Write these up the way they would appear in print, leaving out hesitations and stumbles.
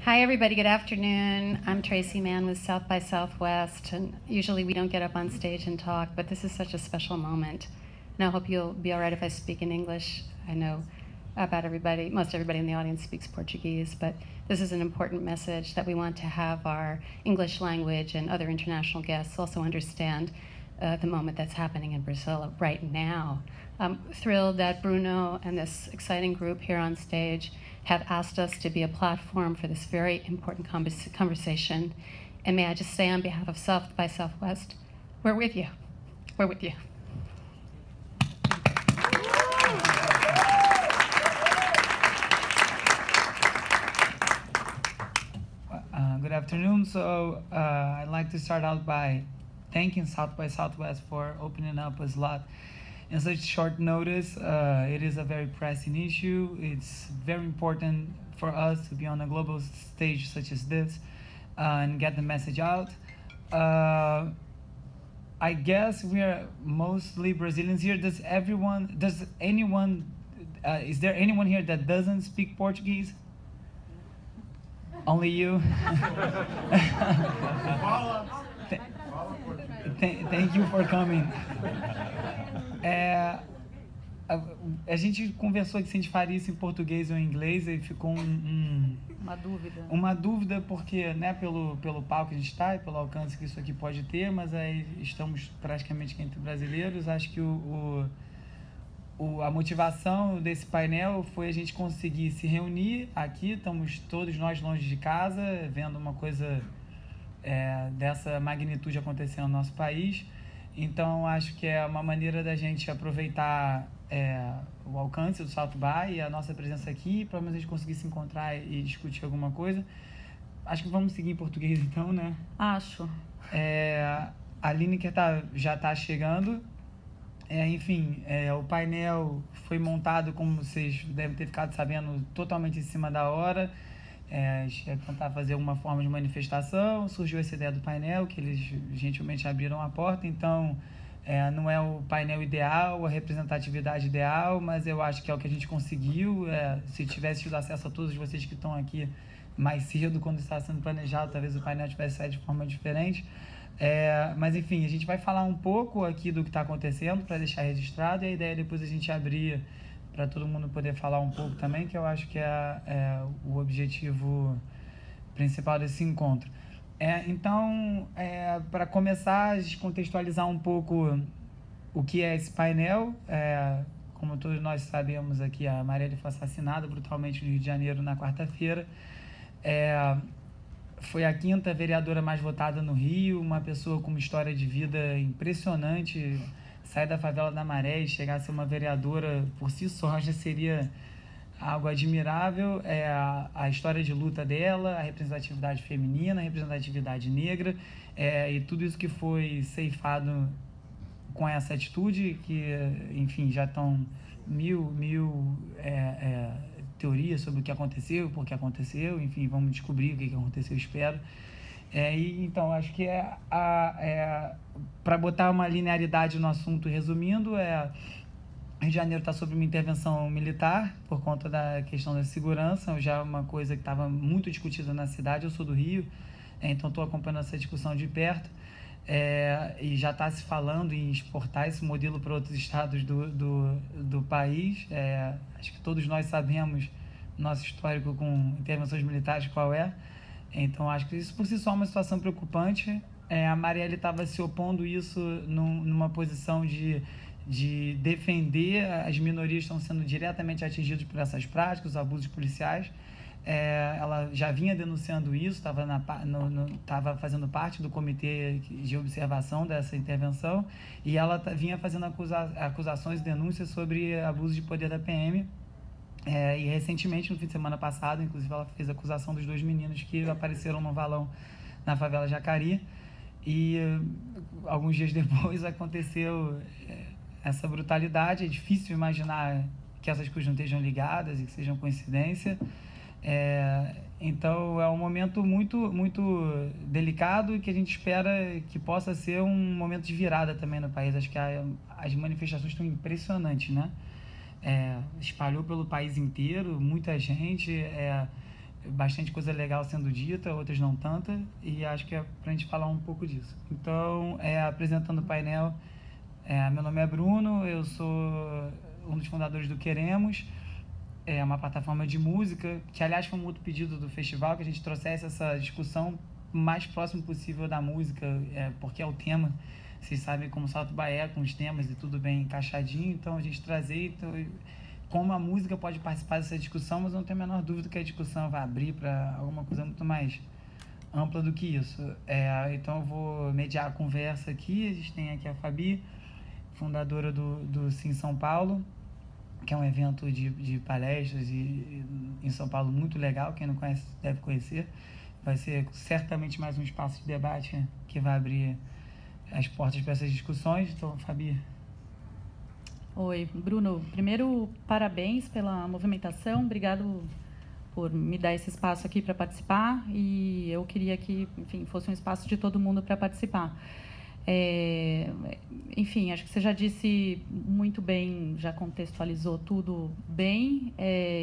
Hi, everybody. Good afternoon. I'm Tracy Mann with South by Southwest, and usually we don't get up on stage and talk, but this is such a special moment. And I hope you'll be all right if I speak in English. I know most everybody in the audience speaks Portuguese, but this is an important message that we want to have our English language and other international guests also understand the moment that's happening in Brazil right now. I'm thrilled that Bruno and this exciting group here on stage have asked us to be a platform for this very important conversation. And may I just say on behalf of South by Southwest, we're with you. We're with you. Good afternoon. So I'd like to start out by thanking South by Southwest for opening up a slot in such short notice. It is a very pressing issue. It's very important for us to be on a global stage such as this and get the message out. I guess we are mostly Brazilians here. Is there anyone here that doesn't speak Portuguese? Only you? Thank you for coming. A gente conversou aqui se a gente faria isso em português ou em inglês e ficou uma dúvida porque, né, pelo palco que a gente está e pelo alcance que isso aqui pode ter, mas aí estamos praticamente entre brasileiros. Acho que a motivação desse painel foi a gente conseguir se reunir aqui. Estamos todos nós longe de casa, vendo uma coisa dessa magnitude acontecendo no nosso país. Então, acho que é uma maneira da gente aproveitar o alcance do South by e a nossa presença aqui, para a gente conseguir se encontrar e discutir alguma coisa. Acho que vamos seguir em português, então, né? Acho. A Lineker já está chegando. Enfim, o painel foi montado, como vocês devem ter ficado sabendo, totalmente em cima da hora. A gente ia tentar fazer alguma forma de manifestação. Surgiu essa ideia do painel, que eles gentilmente abriram a porta. Então, não é o painel ideal, a representatividade ideal, mas eu acho que é o que a gente conseguiu. Se tivesse tido acesso a todos vocês que estão aqui mais cedo, quando está sendo planejado, talvez o painel tivesse saído de forma diferente. Mas enfim, a gente vai falar um pouco aqui do que está acontecendo para deixar registrado, e a ideia é depois a gente abrir para todo mundo poder falar um pouco também, que eu acho que é o objetivo principal desse encontro. Então, para começar, a gente contextualizar um pouco o que é esse painel. Como todos nós sabemos aqui, a Marielle foi assassinada brutalmente no Rio de Janeiro na quarta-feira. Foi a 5ª vereadora mais votada no Rio, uma pessoa com uma história de vida impressionante. Sair da favela da Maré e chegar a ser uma vereadora por si só já seria algo admirável. A história de luta dela, a representatividade feminina, a representatividade negra, e tudo isso que foi ceifado com essa atitude, que, enfim, já estão mil teorias sobre o que aconteceu, por que aconteceu, enfim, vamos descobrir o que aconteceu, espero. Então, acho que para botar uma linearidade no assunto, resumindo, Rio de Janeiro está sob uma intervenção militar por conta da questão da segurança, já é uma coisa que estava muito discutida na cidade. Eu sou do Rio, então estou acompanhando essa discussão de perto, e já está se falando em exportar esse modelo para outros estados do país. Acho que todos nós sabemos nosso histórico com intervenções militares qual é. Então, acho que isso por si só é uma situação preocupante. A Marielle estava se opondo isso numa posição de defender as minorias que estão sendo diretamente atingidas por essas práticas, os abusos policiais. Ela já vinha denunciando isso, estava fazendo parte do comitê de observação dessa intervenção, e ela vinha fazendo acusações e denúncias sobre abuso de poder da PM. E recentemente, no fim de semana passado, inclusive, ela fez a acusação dos 2 meninos que apareceram no valão na favela Jacari, e alguns dias depois aconteceu essa brutalidade. É difícil imaginar que essas coisas não estejam ligadas e que sejam coincidência. Então é um momento muito, muito delicado, e que a gente espera que possa ser um momento de virada também no país. Acho que as manifestações estão impressionantes, né? Espalhou pelo país inteiro, muita gente, bastante coisa legal sendo dita, outras não tanta, e acho que é pra gente falar um pouco disso. Então, apresentando o painel, meu nome é Bruno, eu sou um dos fundadores do Queremos, é uma plataforma de música, que aliás foi um outro pedido do festival, que a gente trouxesse essa discussão mais próximo possível da música, porque é o tema, vocês sabem como Salto Bahia, com os temas e tudo bem encaixadinho, então a gente trazer como a música pode participar dessa discussão, mas eu não tenho a menor dúvida que a discussão vai abrir para alguma coisa muito mais ampla do que isso. Então eu vou mediar a conversa aqui, a gente tem aqui a Fabi, fundadora do Sim São Paulo, que é um evento de palestras em São Paulo muito legal, quem não conhece deve conhecer. Vai ser certamente mais um espaço de debate que vai abrir as portas para essas discussões. Então, Fabi. Oi, Bruno. Primeiro, parabéns pela movimentação. Obrigado por me dar esse espaço aqui para participar. E eu queria que, enfim, fosse um espaço de todo mundo para participar. Enfim, acho que você já disse muito bem, já contextualizou tudo bem.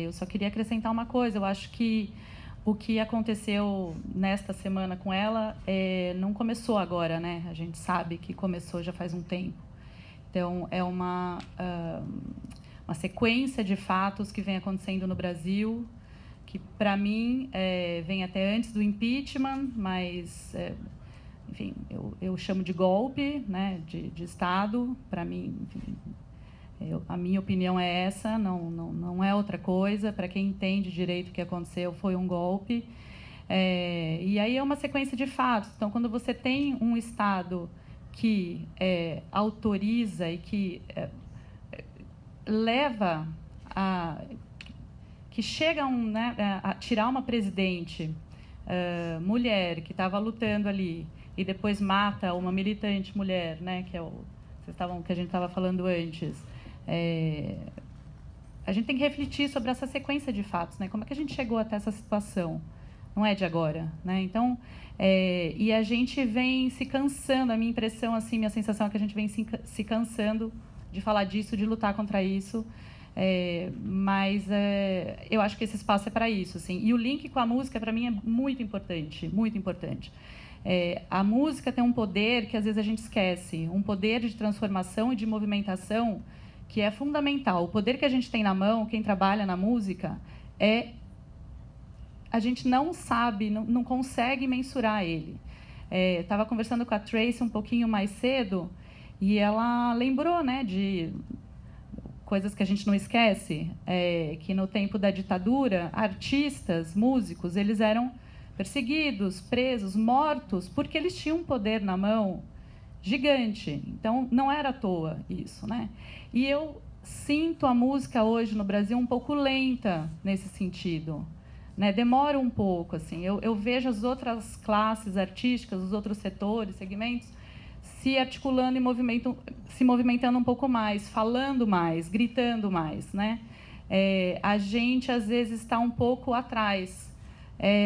Eu só queria acrescentar uma coisa. Eu acho que o que aconteceu nesta semana com ela não começou agora, né? A gente sabe que começou já faz um tempo. Então, é uma sequência de fatos que vem acontecendo no Brasil, que, para mim, vem até antes do impeachment, mas... enfim, eu chamo de golpe, né, de Estado. Para mim, enfim, a minha opinião é essa, não é outra coisa. Para quem entende direito o que aconteceu, foi um golpe. E aí é uma sequência de fatos. Então, quando você tem um Estado que autoriza e que leva que chega a tirar uma presidente mulher que estava lutando ali, e depois mata uma militante mulher, né, que que a gente estava falando antes. A gente tem que refletir sobre essa sequência de fatos, né? Como é que a gente chegou até essa situação? Não é de agora, né? Então, e a gente vem se cansando. A minha impressão, assim, minha sensação é que a gente vem se cansando de falar disso, de lutar contra isso. Mas eu acho que esse espaço é para isso, assim. E o link com a música, para mim, é muito importante, muito importante. A música tem um poder que às vezes a gente esquece, um poder de transformação e de movimentação que é fundamental. O poder que a gente tem na mão, quem trabalha na música, a gente não sabe, não consegue mensurar ele. Estava conversando com a Tracy um pouquinho mais cedo e ela lembrou, né, de coisas que a gente não esquece, que no tempo da ditadura, artistas, músicos, eles eram perseguidos, presos, mortos, porque eles tinham um poder na mão gigante. Então, não era à toa isso, né? E eu sinto a música hoje no Brasil um pouco lenta nesse sentido, né? Demora um pouco, assim. Eu vejo as outras classes artísticas, os outros setores, segmentos, se articulando e se movimentando um pouco mais, falando mais, gritando mais, né? A gente, às vezes, está um pouco atrás.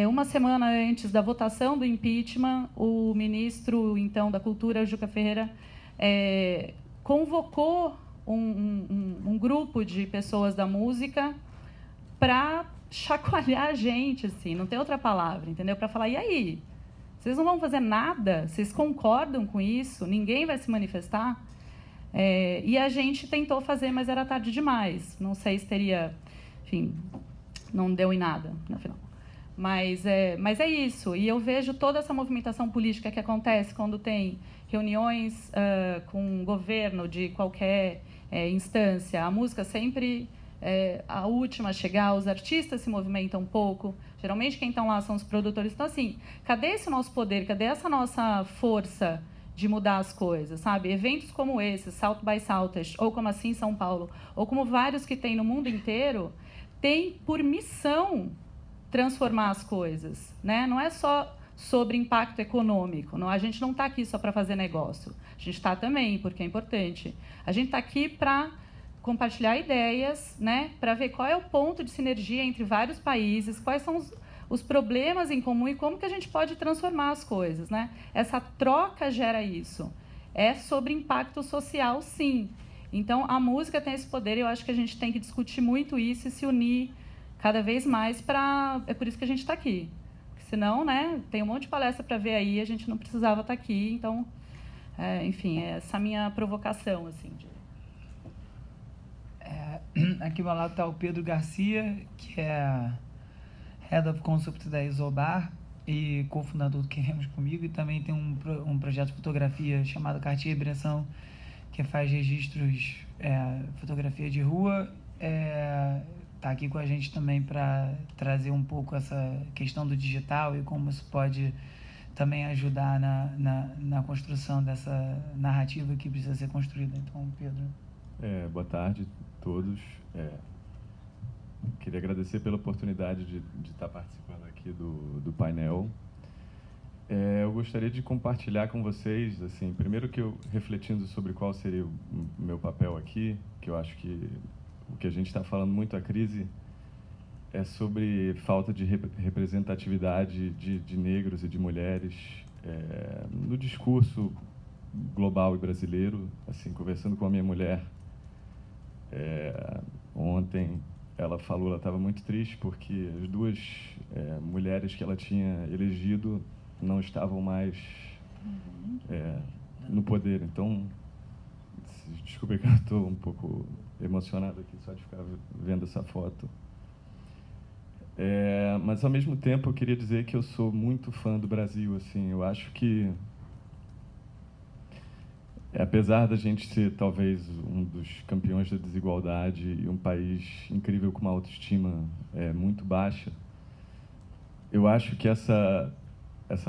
Uma semana antes da votação do impeachment, o ministro, então, da Cultura, Juca Ferreira, convocou um grupo de pessoas da música para chacoalhar a gente, assim, não tem outra palavra, entendeu? Para falar, e aí? Vocês não vão fazer nada? Vocês concordam com isso? Ninguém vai se manifestar? E a gente tentou fazer, mas era tarde demais. Não sei se teria... Enfim, não deu em nada, no final. Mas é isso. E eu vejo toda essa movimentação política que acontece quando tem reuniões com o governo de qualquer instância. A música sempre a última a chegar, os artistas se movimentam um pouco. Geralmente quem estão lá são os produtores. Então, assim, cadê esse nosso poder? Cadê essa nossa força de mudar as coisas, sabe? Eventos como esse, South by Southwest, ou como assim São Paulo, ou como vários que tem no mundo inteiro, tem por missão transformar as coisas, né? Não é só sobre impacto econômico. Não, a gente não está aqui só para fazer negócio. A gente está também, porque é importante. A gente está aqui para compartilhar ideias, né? Para ver qual é o ponto de sinergia entre vários países, quais são os problemas em comum e como que a gente pode transformar as coisas, né? Essa troca gera isso. É sobre impacto social, sim. Então, a música tem esse poder e eu acho que a gente tem que discutir muito isso e se unir cada vez mais para... É por isso que a gente está aqui. Senão, né, tem um monte de palestra para ver aí, a gente não precisava estar aqui. Então, enfim, é essa minha provocação, assim. Aqui ao meu lado está o Pedro Garcia, que é Head of Concept da Isobar e cofundador do Queremos Comigo, e também tem um projeto de fotografia chamado Cartier-Bresson, que faz registros, fotografia de rua. Está aqui com a gente também para trazer um pouco essa questão do digital e como isso pode também ajudar na construção dessa narrativa que precisa ser construída. Então, Pedro. Boa tarde a todos. Queria agradecer pela oportunidade de estar participando aqui do painel. Eu gostaria de compartilhar com vocês, assim, primeiro que eu, refletindo sobre qual seria o meu papel aqui, que eu acho que o que a gente está falando muito, a crise, é sobre falta de representatividade de negros e de mulheres no discurso global e brasileiro. Assim, conversando com a minha mulher ontem, ela falou, ela estava muito triste porque as duas mulheres que ela tinha elegido não estavam mais no poder. Então, desculpe que eu estou um pouco emocionado aqui só de ficar vendo essa foto. Mas, ao mesmo tempo, eu queria dizer que eu sou muito fã do Brasil. Assim, eu acho que, apesar da gente ser, talvez, um dos campeões da desigualdade e um país incrível com uma autoestima muito baixa, eu acho que essa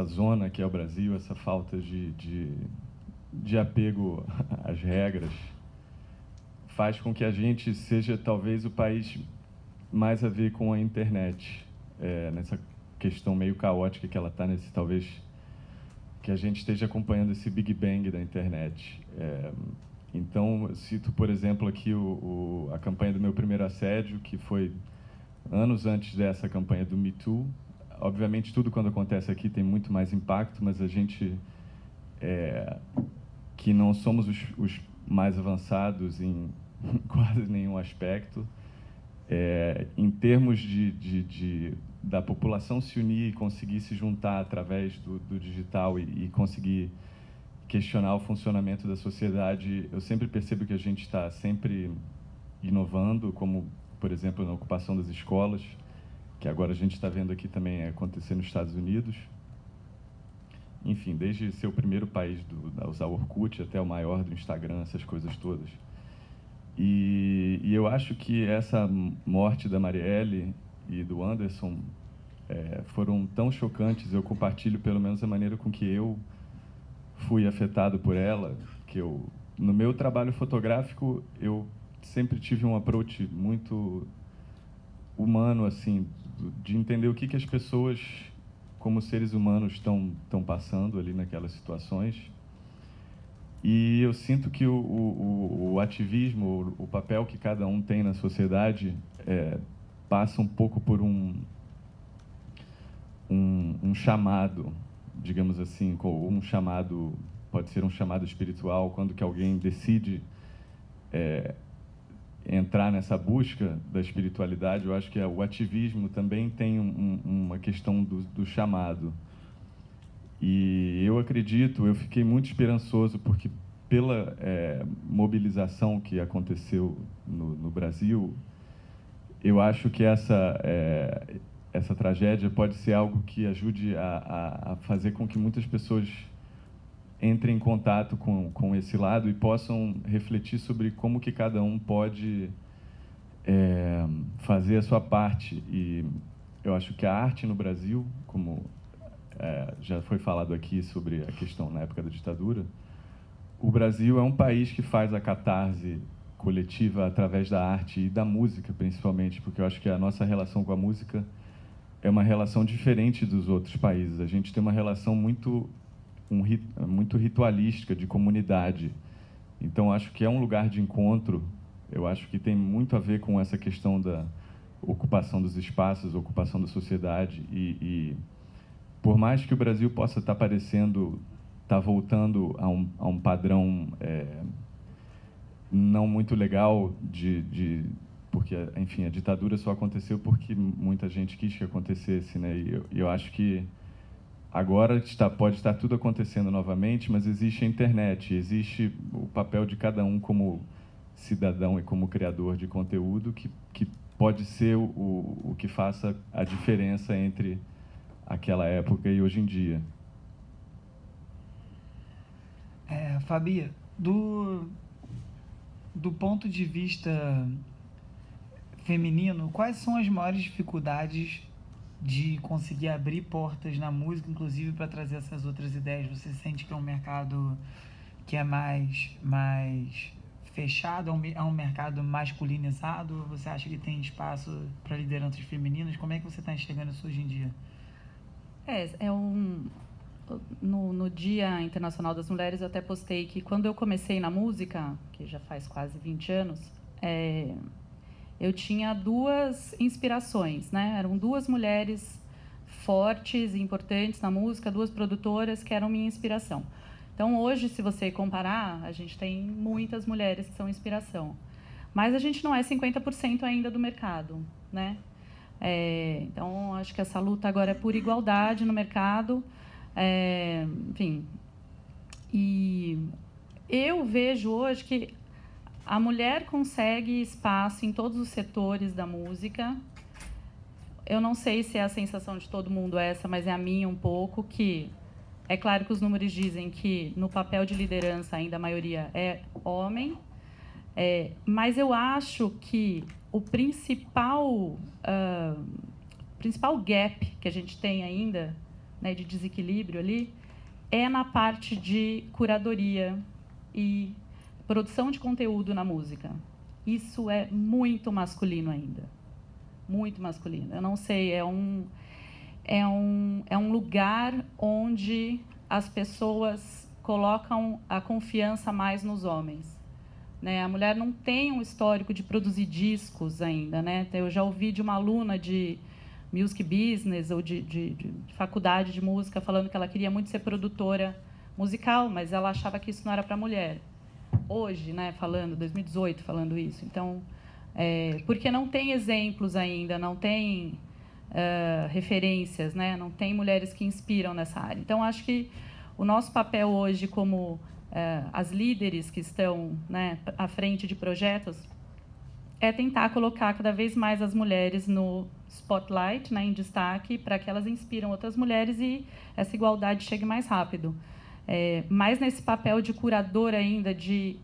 zona que é o Brasil, essa falta de apego às regras, faz com que a gente seja, talvez, o país mais a ver com a internet, nessa questão meio caótica que ela está talvez, que a gente esteja acompanhando esse Big Bang da internet. Então, eu cito, por exemplo, aqui a campanha do meu primeiro assédio, que foi anos antes dessa campanha do Me Too. Obviamente, tudo quando acontece aqui tem muito mais impacto, mas a gente, que não somos os mais avançados em quase nenhum aspecto, em termos da população se unir e conseguir se juntar através do digital e conseguir questionar o funcionamento da sociedade, eu sempre percebo que a gente está sempre inovando, como, por exemplo, na ocupação das escolas, que agora a gente está vendo aqui também acontecer nos Estados Unidos. Enfim, desde ser o primeiro país a usar o Orkut até o maior do Instagram, essas coisas todas. E eu acho que essa morte da Marielle e do Anderson foram tão chocantes. Eu compartilho pelo menos a maneira com que eu fui afetado por ela, que no meu trabalho fotográfico eu sempre tive um approach muito humano, assim, de entender o que as pessoas como seres humanos estão passando ali naquelas situações. E eu sinto que o ativismo, o papel que cada um tem na sociedade, passa um pouco por um chamado, digamos assim, um chamado, pode ser um chamado espiritual, quando que alguém decide entrar nessa busca da espiritualidade. Eu acho que o ativismo também tem uma questão do chamado. E eu acredito, eu fiquei muito esperançoso, porque pela mobilização que aconteceu no Brasil, eu acho que essa tragédia pode ser algo que ajude a fazer com que muitas pessoas entrem em contato com esse lado e possam refletir sobre como que cada um pode fazer a sua parte. E eu acho que a arte no Brasil, como já foi falado aqui sobre a questão na época da ditadura, o Brasil é um país que faz a catarse coletiva através da arte e da música, principalmente, porque eu acho que a nossa relação com a música é uma relação diferente dos outros países. A gente tem uma relação muito ritualística, de comunidade. Então, acho que é um lugar de encontro. Eu acho que tem muito a ver com essa questão da ocupação dos espaços, ocupação da sociedade. E por mais que o Brasil possa estar voltando a um padrão não muito legal de porque, enfim, a ditadura só aconteceu porque muita gente quis que acontecesse, né? E eu acho que agora pode estar tudo acontecendo novamente, mas existe a internet, existe o papel de cada um como cidadão e como criador de conteúdo que pode ser o que faça a diferença entre aquela época e hoje em dia. Fabi, do ponto de vista feminino, quais são as maiores dificuldades de conseguir abrir portas na música, inclusive para trazer essas outras ideias? Você sente que é um mercado que é mais fechado, é um mercado masculinizado, ou você acha que tem espaço para lideranças femininas? Como é que você está enxergando isso hoje em dia? No Dia Internacional das Mulheres, eu até postei que quando eu comecei na música, que já faz quase 20 anos, eu tinha duas inspirações, né? Eram duas mulheres fortes e importantes na música, duas produtoras que eram minha inspiração. Então, hoje, se você comparar, a gente tem muitas mulheres que são inspiração. Mas a gente não é 50% ainda do mercado, né? Então, acho que essa luta agora é por igualdade no mercado. Enfim, e eu vejo hoje que a mulher consegue espaço em todos os setores da música. Eu não sei se é a sensação de todo mundo essa, mas é a minha um pouco, que é claro que os números dizem que no papel de liderança ainda a maioria é homem, mas eu acho que o principal gap que a gente tem ainda, né, de desequilíbrio ali, é na parte de curadoria e produção de conteúdo na música. Isso é muito masculino ainda. Muito masculino. Eu não sei, é um lugar onde as pessoas colocam a confiança mais nos homens, né? A mulher não tem um histórico de produzir discos ainda, né? Eu já ouvi de uma aluna de music business ou de faculdade de música falando que ela queria muito ser produtora musical, mas ela achava que isso não era para mulher. Hoje, né, 2018, falando isso. Então, porque não tem exemplos ainda, não tem referências, né, não tem mulheres que inspiram nessa área. Então, acho que o nosso papel hoje como as líderes que estão, né, à frente de projetos é tentar colocar cada vez mais as mulheres no spotlight, né, em destaque, para que elas inspiram outras mulheres e essa igualdade chegue mais rápido. Mas nesse papel de curador ainda, de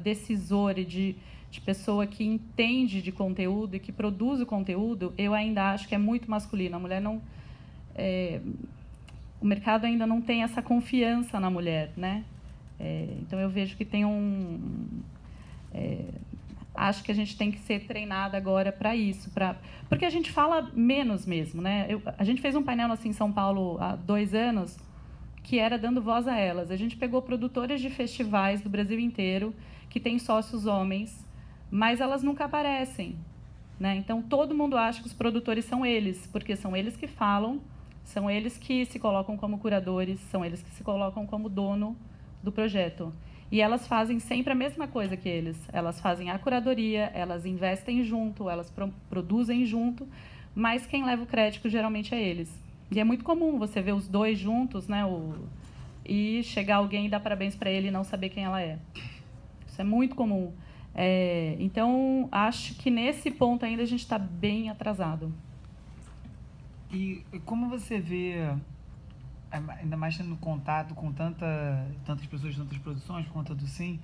decisor e de pessoa que entende de conteúdo e que produz o conteúdo, eu ainda acho que é muito masculino. A mulher não... o mercado ainda não tem essa confiança na mulher, né? Então, eu vejo que tem acho que a gente tem que ser treinada agora para isso, porque a gente fala menos mesmo, né? A gente fez um painel assim em São Paulo há 2 anos que era dando voz a elas. A gente pegou produtoras de festivais do Brasil inteiro que têm sócios homens, mas elas nunca aparecem, né? Então, todo mundo acha que os produtores são eles, porque são eles que falam, são eles que se colocam como curadores, são eles que se colocam como dono do projeto. E elas fazem sempre a mesma coisa que eles. Elas fazem a curadoria, elas investem junto, elas produzem junto, mas quem leva o crédito geralmente é eles. E é muito comum você ver os dois juntos, né, e chegar alguém e dar parabéns para ele e não saber quem ela é. Isso é muito comum. Então, acho que nesse ponto ainda a gente está bem atrasado. E como você vê, ainda mais tendo contato com tantas pessoas, tantas produções, por conta do Sim,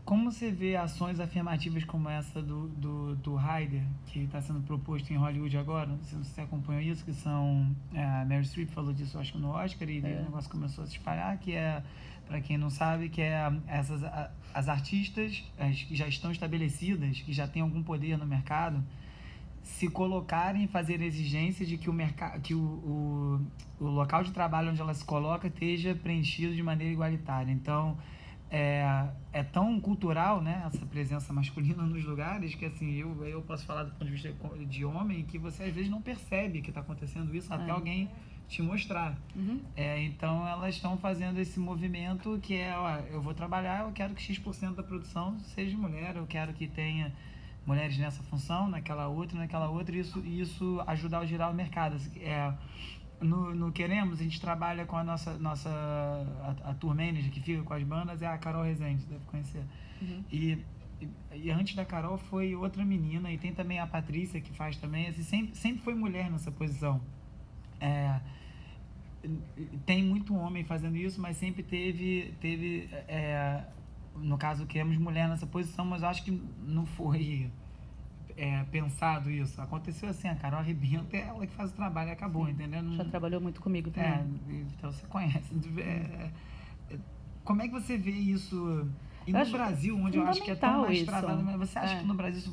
como você vê ações afirmativas como essa do Rider, que está sendo proposto em Hollywood agora? Não sei se você acompanhou isso, que são... a Meryl Streep falou disso, acho que no Oscar, e o negócio começou a se espalhar, que para quem não sabe, que as artistas que já estão estabelecidas, que já têm algum poder no mercado, se colocarem e fazer exigência de que o local de trabalho onde ela se coloca esteja preenchido de maneira igualitária. Então, é tão cultural, né, essa presença masculina nos lugares, que assim, eu posso falar do ponto de vista de homem, que você às vezes não percebe que está acontecendo isso até alguém te mostrar. Uhum. Então, elas estão fazendo esse movimento que eu vou trabalhar, eu quero que X% da produção seja mulher, eu quero que tenha mulheres nessa função, naquela outra, e isso ajudar a girar o mercado. No Queremos, a gente trabalha com a a tour manager que fica com as bandas, é a Carol Rezende, deve conhecer. E antes da Carol foi outra menina, e tem também a Patrícia, que faz também, assim, sempre foi mulher nessa posição. Tem muito homem fazendo isso, mas sempre teve no caso, Queremos mulher nessa posição, mas eu acho que não foi pensado isso. Aconteceu assim, a Carol arrebenta, é ela que faz o trabalho e acabou, entendeu? Já trabalhou muito comigo também. Então você conhece. Como é que você vê isso? E no Brasil, onde eu acho que é tão mais travado, mas você acha que no Brasil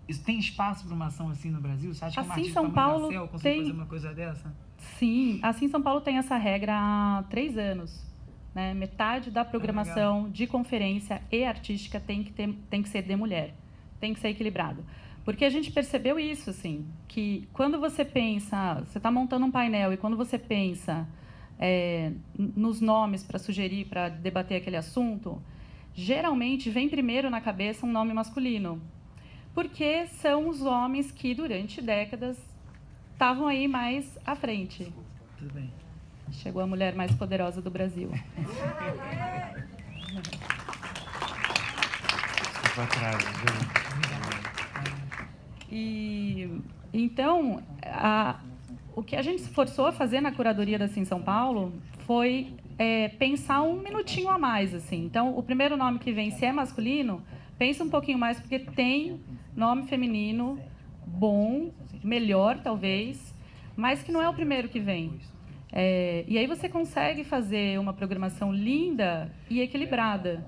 isso tem espaço para uma ação assim no Brasil? Você acha que uma artista São Paulo da CEL consegue fazer uma coisa dessa? Sim, assim São Paulo tem essa regra há 3 anos. Né? Metade da programação de conferência e artística tem que ser de mulher, tem que ser equilibrado. Porque a gente percebeu isso, assim, que quando você pensa, você está montando um painel e quando você pensa nos nomes para sugerir, para debater aquele assunto, geralmente vem primeiro na cabeça um nome masculino, porque são os homens que durante décadas estavam aí mais à frente. Tudo bem. Chegou a mulher mais poderosa do Brasil. E então, o que a gente se forçou a fazer na curadoria da Sim São Paulo foi pensar um minutinho a mais, assim. Então, o primeiro nome que vem, se é masculino, pensa um pouquinho mais, porque tem nome feminino bom, melhor talvez, mas que não é o primeiro que vem. E aí você consegue fazer uma programação linda e equilibrada.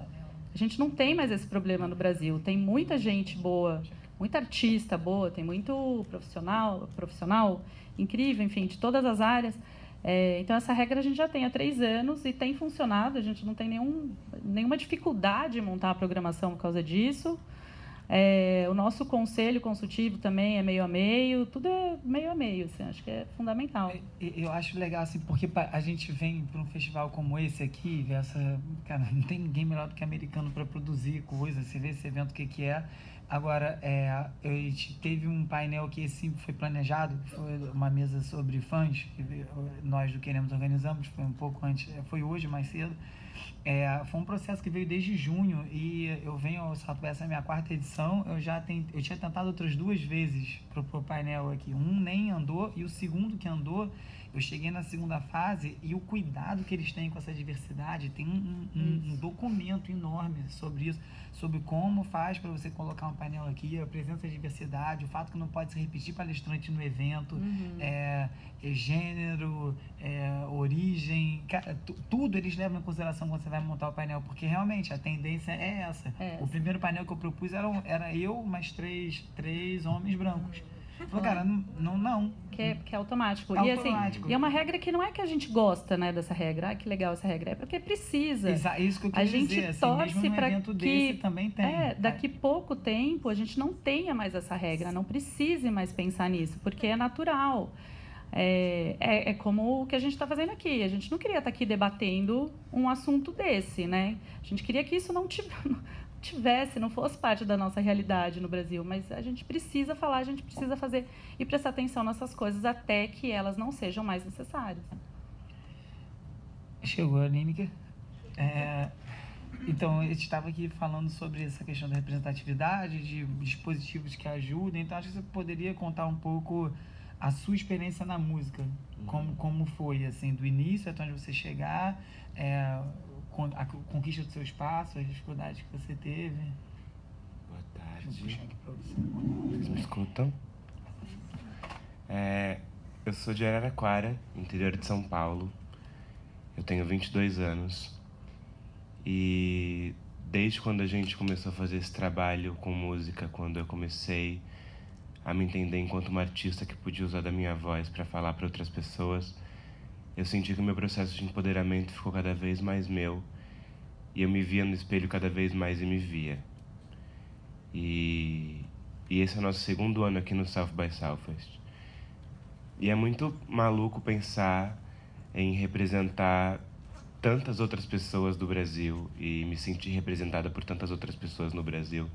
A gente não tem mais esse problema no Brasil. Tem muita gente boa, muita artista boa, tem muito profissional incrível, enfim, de todas as áreas. Então, essa regra a gente já tem há 3 anos e tem funcionado. A gente não tem nenhuma dificuldade em montar a programação por causa disso. O nosso conselho consultivo também é meio a meio, tudo é meio a meio, assim, acho que é fundamental. Eu acho legal, assim, porque a gente vem para um festival como esse aqui, cara, não tem ninguém melhor do que americano para produzir coisas, você vê esse evento, o que é. Agora, a gente teve um painel que esse foi planejado, foi uma mesa sobre fãs, que nós do Queremos organizamos, foi um pouco antes, foi hoje, mais cedo. Foi um processo que veio desde junho e eu venho, essa é a minha 4ª edição, eu tinha tentado outras 2 vezes pro painel aqui, um nem andou e o segundo que andou, eu cheguei na 2ª fase e o cuidado que eles têm com essa diversidade, tem um documento enorme sobre isso, sobre como faz para você colocar um painel aqui, a presença de diversidade, o fato que não pode se repetir palestrante no evento, gênero, origem, tudo eles levam em consideração quando você vai montar o painel, porque realmente a tendência é essa. O primeiro painel que eu propus era eu mais três homens brancos. Falei, cara, não. Que é automático. É e automático. Assim, e é uma regra que não é que a gente gosta, né, dessa regra. Ah, que legal essa regra. É porque precisa. Isso que eu queria dizer. A gente torce para que desse também tem. Daqui pouco tempo a gente não tenha mais essa regra, não precise mais pensar nisso, porque é natural. É como o que a gente está fazendo aqui. A gente não queria estar aqui debatendo um assunto desse, né? A gente queria que isso não fosse parte da nossa realidade no Brasil, mas a gente precisa falar, a gente precisa fazer e prestar atenção nessas coisas até que elas não sejam mais necessárias. Chegou a Lineker. Então, a gente estava aqui falando sobre essa questão da representatividade, de dispositivos que ajudam, então acho que você poderia contar um pouco a sua experiência na música, como foi, assim, do início até onde você chegar, a conquista do seu espaço, as dificuldades que você teve. Boa tarde. Vocês me escutam? Eu sou de Araraquara, interior de São Paulo. Eu tenho 22 anos. E desde quando a gente começou a fazer esse trabalho com música, quando eu comecei a me entender enquanto uma artista que podia usar da minha voz para falar para outras pessoas, eu senti que o meu processo de empoderamento ficou cada vez mais meu. E eu me via no espelho cada vez mais e me via. E esse é o nosso 2º ano aqui no South by Southwest. E é muito maluco pensar em representar tantas outras pessoas do Brasil e me sentir representada por tantas outras pessoas no Brasil.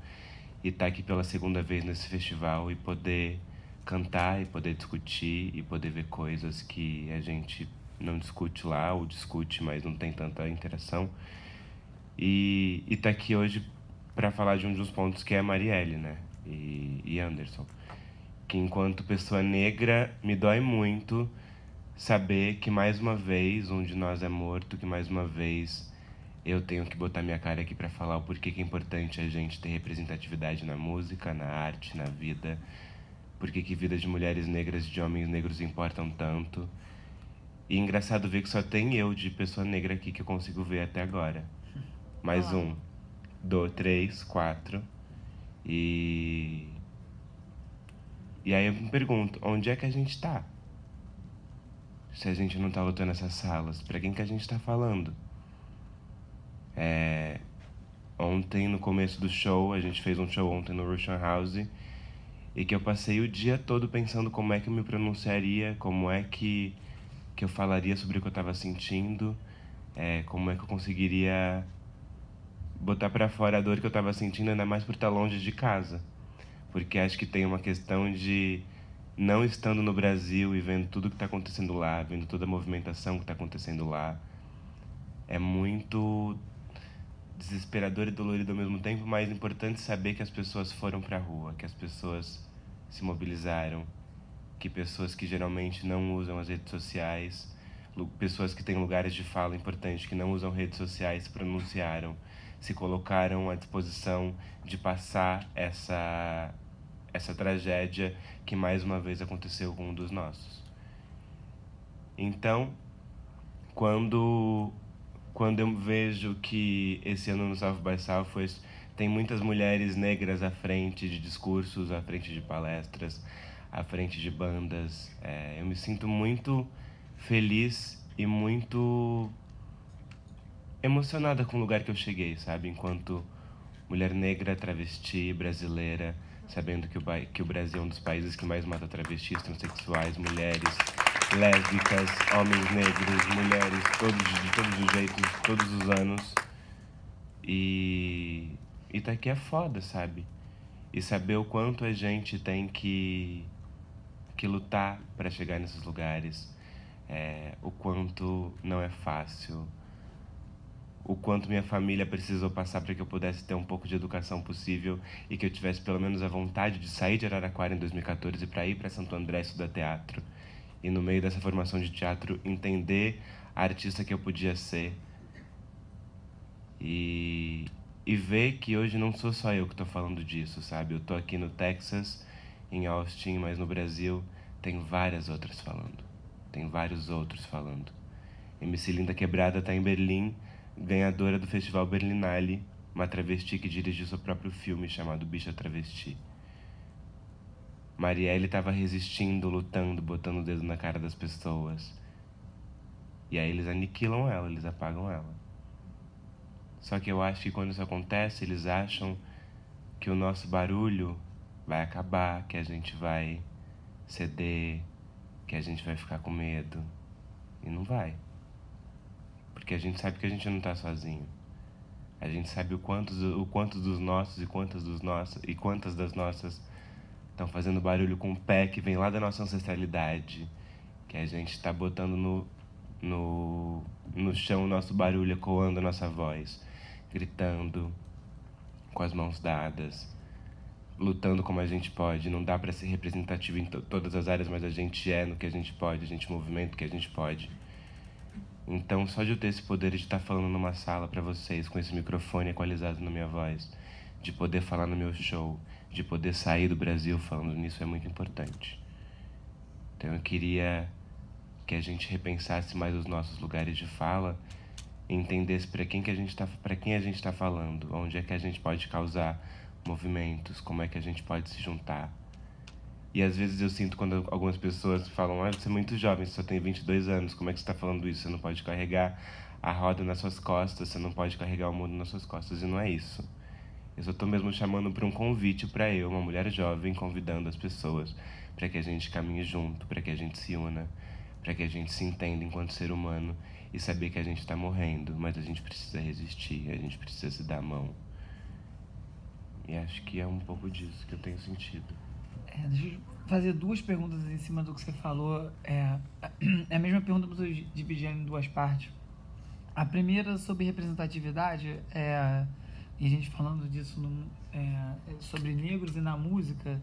e estar aqui pela segunda vez nesse festival e poder cantar e poder discutir e poder ver coisas que a gente não discute lá, ou discute, mas não tem tanta interação. E estar aqui hoje para falar de um dos pontos que é a Marielle, né? E Anderson. Que enquanto pessoa negra, me dói muito saber que mais uma vez um de nós é morto, que mais uma vez eu tenho que botar minha cara aqui para falar o porquê que é importante a gente ter representatividade na música, na arte, na vida, porquê que vida de mulheres negras e de homens negros importam tanto. E engraçado ver que só tem eu de pessoa negra aqui que eu consigo ver até agora. Mais um, 2, 3, 4. E aí eu me pergunto, onde é que a gente tá? Se a gente não tá lutando nessas salas, pra quem que a gente tá falando? Ontem, no começo do show, a gente fez um show ontem no Russian House, e que eu passei o dia todo pensando como é que eu me pronunciaria, como é que eu falaria sobre o que eu tava sentindo, como é que eu conseguiria botar pra fora a dor que eu tava sentindo, ainda mais por estar longe de casa. Porque acho que tem uma questão de, não estando no Brasil e vendo tudo que está acontecendo lá, vendo toda a movimentação que está acontecendo lá, é muito desesperador e dolorido ao mesmo tempo, mas é importante saber que as pessoas foram para a rua, que as pessoas se mobilizaram, que pessoas que geralmente não usam as redes sociais, pessoas que têm lugares de fala importantes, que não usam redes sociais, se pronunciaram, se colocaram à disposição de passar essa tragédia que mais uma vez aconteceu com um dos nossos. Então, quando eu vejo que esse ano no South by Southwest tem muitas mulheres negras à frente de discursos, à frente de palestras, à frente de bandas, eu me sinto muito feliz e muito emocionada com o lugar que eu cheguei, sabe? Enquanto mulher negra, travesti, brasileira, sabendo que o Brasil é um dos países que mais mata travestis, transexuais, mulheres, lésbicas, homens negros, mulheres, de todos os jeitos, todos os anos. E tá aqui é foda, sabe? E saber o quanto a gente tem que lutar para chegar nesses lugares, o quanto não é fácil, o quanto minha família precisou passar para que eu pudesse ter um pouco de educação possível e que eu tivesse pelo menos a vontade de sair de Araraquara em 2014 para ir para Santo André estudar teatro. E no meio dessa formação de teatro, entender a artista que eu podia ser. E ver que hoje não sou só eu que estou falando disso, sabe? Eu estou aqui no Texas, em Austin, mas no Brasil tem várias outras falando. Tem vários outros falando. MC Linda Quebrada está em Berlim, ganhadora do Festival Berlinale, uma travesti que dirigiu seu próprio filme chamado Bicha Travesti. Marielle estava resistindo, lutando, botando o dedo na cara das pessoas. E aí eles aniquilam ela, eles apagam ela. Só que eu acho que quando isso acontece, eles acham que o nosso barulho vai acabar, que a gente vai ceder, que a gente vai ficar com medo. E não vai. Porque a gente sabe que a gente não está sozinho. A gente sabe o quanto dos nossos e quantas das nossas estão fazendo barulho com o pé que vem lá da nossa ancestralidade, que a gente está botando no chão o nosso barulho, ecoando a nossa voz, gritando, com as mãos dadas, lutando como a gente pode. Não dá para ser representativo em todas as áreas, mas a gente no que a gente pode, a gente movimenta o que a gente pode. Então, só de eu ter esse poder de estar falando numa sala para vocês, com esse microfone equalizado na minha voz, de poder falar no meu show, de poder sair do Brasil falando nisso, é muito importante. Então, eu queria que a gente repensasse mais os nossos lugares de fala e entendesse para quem a gente está falando, onde é que a gente pode causar movimentos, como é que a gente pode se juntar. E às vezes eu sinto quando algumas pessoas falam: você é muito jovem, você só tem 22 anos, como é que você está falando isso? Você não pode carregar a roda nas suas costas, você não pode carregar o mundo nas suas costas. E não é isso. Eu só estou mesmo chamando para um convite para eu, uma mulher jovem, convidando as pessoas para que a gente caminhe junto, para que a gente se una, para que a gente se entenda enquanto ser humano e saber que a gente está morrendo, mas a gente precisa resistir, a gente precisa se dar a mão. E acho que é um pouco disso que eu tenho sentido. Deixa eu fazer duas perguntas em cima do que você falou. É a mesma pergunta, mas eu dividi em duas partes. A primeira sobre representatividade, e a gente falando disso sobre negros e na música.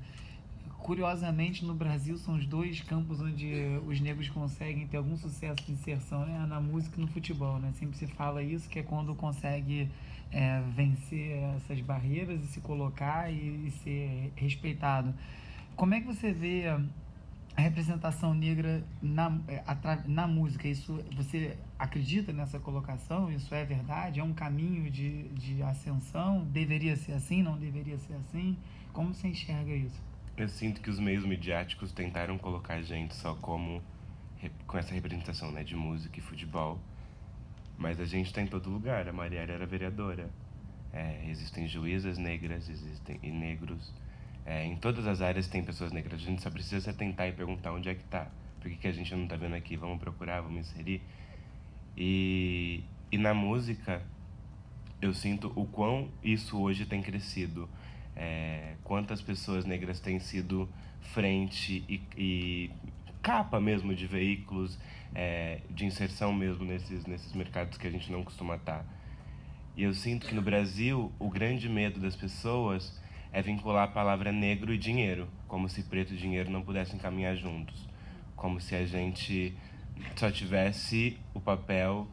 Curiosamente, no Brasil, são os dois campos onde os negros conseguem ter algum sucesso de inserção, né? Na música e no futebol, né? Sempre se fala isso, que é quando consegue vencer essas barreiras e se colocar e ser respeitado. Como é que você vê a representação negra na música? Isso, você acredita nessa colocação? Isso é verdade? É um caminho de ascensão? Deveria ser assim? Não deveria ser assim? Como você enxerga isso? Eu sinto que os meios midiáticos tentaram colocar a gente só com essa representação, né, de música e futebol. Mas a gente está em todo lugar. A Marielle era vereadora. Existem juízas negras, existem negros. Em todas as áreas tem pessoas negras. A gente só precisa se atentar e perguntar onde é que está. Por que a gente não está vendo aqui? Vamos procurar, vamos inserir. E na música, eu sinto o quão isso hoje tem crescido. Quantas pessoas negras têm sido frente e capa mesmo de veículos de inserção mesmo nesses mercados que a gente não costuma estar. E eu sinto que no Brasil o grande medo das pessoas é vincular a palavra negro e dinheiro, como se preto e dinheiro não pudessem caminhar juntos, como se a gente só tivesse o papel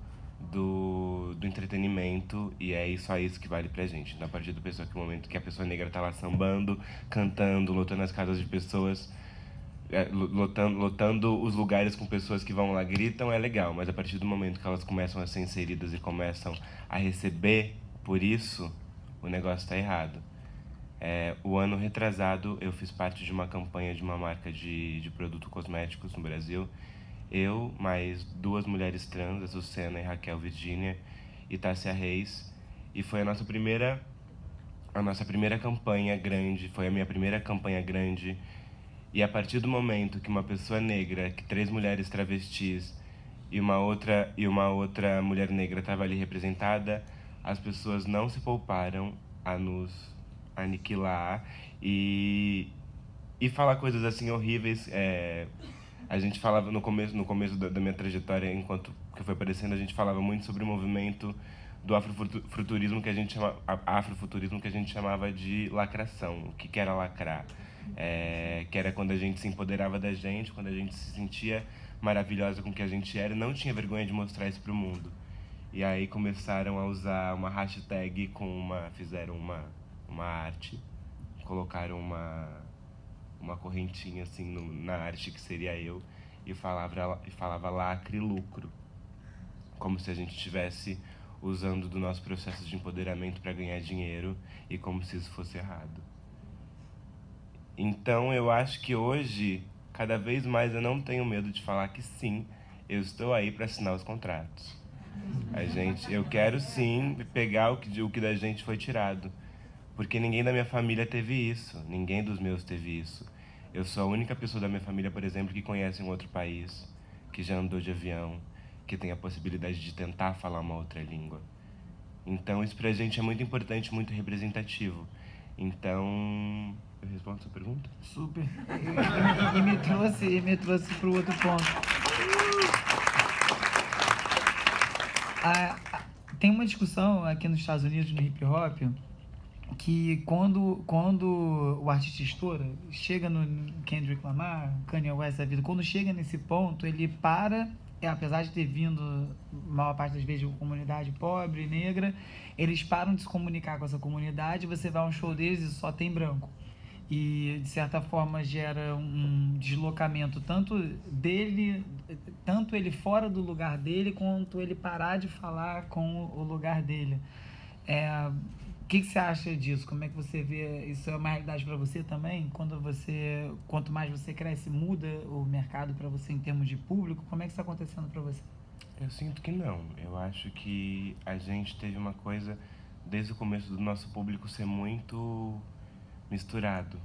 do entretenimento e só isso que vale pra gente. Então, a partir do momento que a pessoa negra tá lá sambando, cantando, lotando as casas de pessoas, lotando os lugares com pessoas que vão lá, gritam, é legal, mas a partir do momento que elas começam a ser inseridas e começam a receber por isso, o negócio tá errado. O ano retrasado, eu fiz parte de uma campanha de uma marca de produtos cosméticos no Brasil. Eu, mais duas mulheres trans, a Sucena e Raquel Virgínia e Tássia Reis. E foi a nossa primeira campanha grande, foi a minha primeira campanha grande. E a partir do momento que uma pessoa negra, que 3 mulheres travestis e uma outra mulher negra estava ali representada, as pessoas não se pouparam a nos aniquilar e falar coisas assim horríveis. A gente falava no começo da minha trajetória, enquanto que foi aparecendo, a gente falava muito sobre o movimento do afrofuturismo que a gente chamava de lacração. O que era lacrar? Que era quando a gente se empoderava da gente, quando a gente se sentia maravilhosa com o que a gente era e não tinha vergonha de mostrar isso pro mundo. E aí começaram a usar uma hashtag fizeram uma arte, colocaram uma correntinha assim na arte que seria eu e falava lacre e lucro, como se a gente estivesse usando do nosso processo de empoderamento para ganhar dinheiro e como se isso fosse errado. Então eu acho que hoje, cada vez mais, eu não tenho medo de falar que sim, eu estou aí para assinar os contratos. Eu quero sim pegar o que da gente foi tirado. Porque ninguém da minha família teve isso, ninguém dos meus teve isso. Eu sou a única pessoa da minha família, por exemplo, que conhece um outro país, que já andou de avião, que tem a possibilidade de tentar falar uma outra língua. Então, isso pra gente é muito importante, muito representativo. Então, eu respondo a sua pergunta? Super. E me trouxe pro outro ponto. Tem uma discussão aqui nos Estados Unidos, no hip hop, que quando o artista estoura, chega no Kendrick Lamar, Kanye West da vida, quando chega nesse ponto, ele para, apesar de ter vindo, a maior parte das vezes, de uma comunidade pobre, negra, eles param de se comunicar com essa comunidade, você vai a um show deles e só tem branco. E, de certa forma, gera um deslocamento tanto ele fora do lugar dele, quanto ele parar de falar com o lugar dele. O que você acha disso? Como é que você vê? Isso é uma realidade para você também? Quanto mais você cresce, muda o mercado para você em termos de público? Como é que isso está acontecendo para você? Eu sinto que não. Eu acho que a gente teve uma coisa, desde o começo do nosso público, ser muito misturado.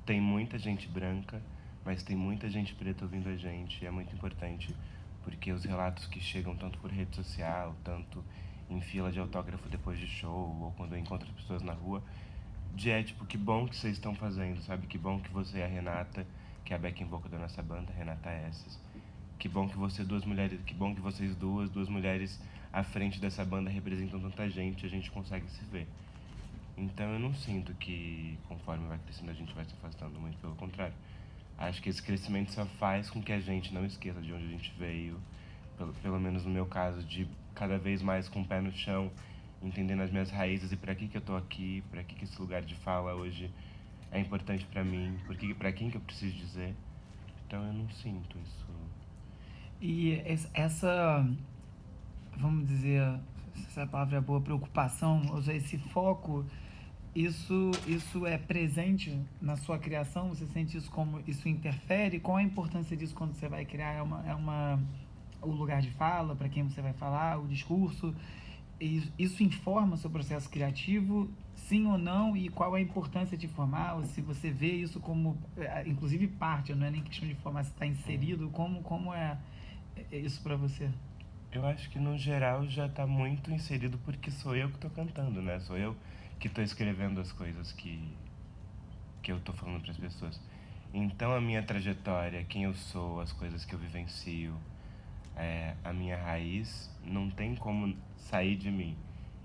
Tem muita gente branca, mas tem muita gente preta ouvindo a gente. E é muito importante, porque os relatos que chegam tanto por rede social, tanto em fila de autógrafo depois de show, ou quando eu encontro as pessoas na rua, tipo, que bom que vocês estão fazendo, sabe? Que bom que você e a Renata, que é a backing vocal da nossa banda, Renata Esses. Que bom que duas mulheres, que bom que vocês duas mulheres à frente dessa banda representam tanta gente, a gente consegue se ver. Então eu não sinto que conforme vai crescendo a gente vai se afastando, muito pelo contrário. Acho que esse crescimento só faz com que a gente não esqueça de onde a gente veio, pelo menos no meu caso, de cada vez mais com o pé no chão, entendendo as minhas raízes e para que eu tô aqui, para que esse lugar de fala hoje é importante para mim, para quem que eu preciso dizer. Então eu não sinto isso. E essa, vamos dizer, se a palavra é boa, preocupação, ou seja, esse foco, isso é presente na sua criação? Você sente isso como isso interfere? Qual a importância disso quando você vai criar? O lugar de fala, para quem você vai falar, o discurso? Isso informa o seu processo criativo, sim ou não? E qual a importância de formar? Ou se você vê isso como, inclusive, parte, não é nem questão de formar, se está inserido, como é isso para você? Eu acho que, no geral, já está muito inserido porque sou eu que estou cantando, né? Sou eu que estou escrevendo as coisas que eu estou falando para as pessoas. Então, a minha trajetória, quem eu sou, as coisas que eu vivencio, a minha raiz, não tem como sair de mim.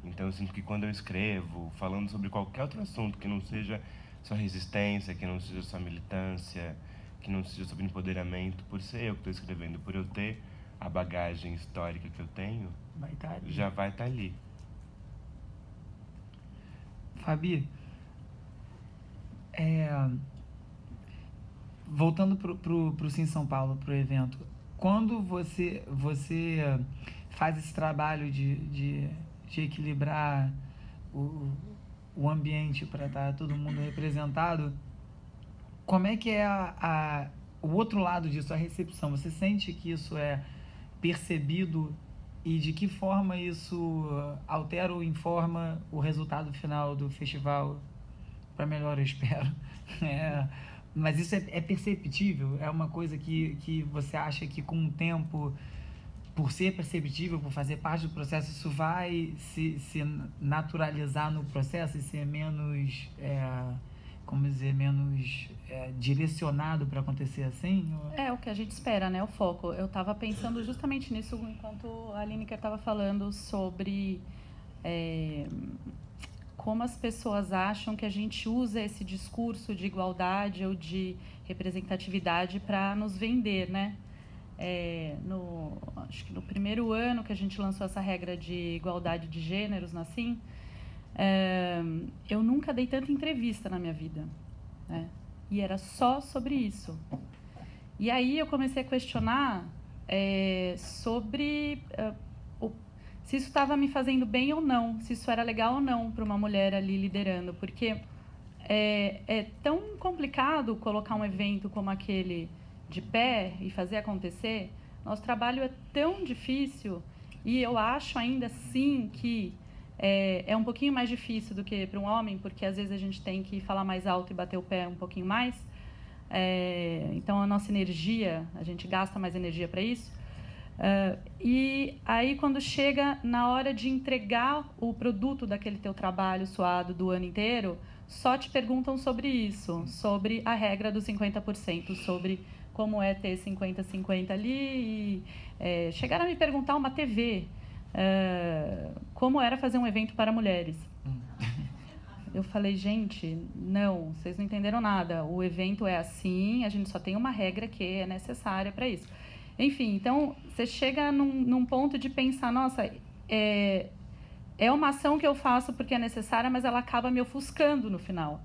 Então, eu sinto que quando eu escrevo, falando sobre qualquer outro assunto, que não seja só resistência, que não seja só militância, que não seja sobre empoderamento, por ser eu que estou escrevendo, por eu ter a bagagem histórica que eu tenho, já vai estar ali. Fabi, voltando pro Sim São Paulo, pro evento, quando você faz esse trabalho de equilibrar o ambiente para estar todo mundo representado, como é que é o outro lado disso, a recepção? Você sente que isso é percebido e de que forma isso altera ou informa o resultado final do festival? Para melhor, eu espero. Mas isso é perceptível? É uma coisa que você acha que com o tempo, por ser perceptível, por fazer parte do processo, isso vai se naturalizar no processo e ser menos, menos direcionado para acontecer assim? É o que a gente espera, né? O foco. Eu estava pensando justamente nisso enquanto a Lineker estava falando sobre como as pessoas acham que a gente usa esse discurso de igualdade ou de representatividade para nos vender, né? Acho que no primeiro ano que a gente lançou essa regra de igualdade de gêneros na Sim, eu nunca dei tanta entrevista na minha vida, né? E era só sobre isso. E aí eu comecei a questionar sobre se isso estava me fazendo bem ou não, se isso era legal ou não para uma mulher ali liderando, porque é tão complicado colocar um evento como aquele de pé e fazer acontecer. Nosso trabalho é tão difícil e eu acho ainda assim que é um pouquinho mais difícil do que para um homem, porque às vezes a gente tem que falar mais alto e bater o pé um pouquinho mais. Então, a nossa energia, a gente gasta mais energia para isso. E aí, quando chega na hora de entregar o produto daquele teu trabalho suado do ano inteiro, só te perguntam sobre isso, sobre a regra dos 50%, sobre como é ter 50-50 ali. E chegaram a me perguntar uma TV, como era fazer um evento para mulheres. Eu falei, gente, não, vocês não entenderam nada. O evento é assim, a gente só tem uma regra que é necessária para isso. Enfim, então, você chega num ponto de pensar, nossa, é uma ação que eu faço porque é necessária, mas ela acaba me ofuscando no final.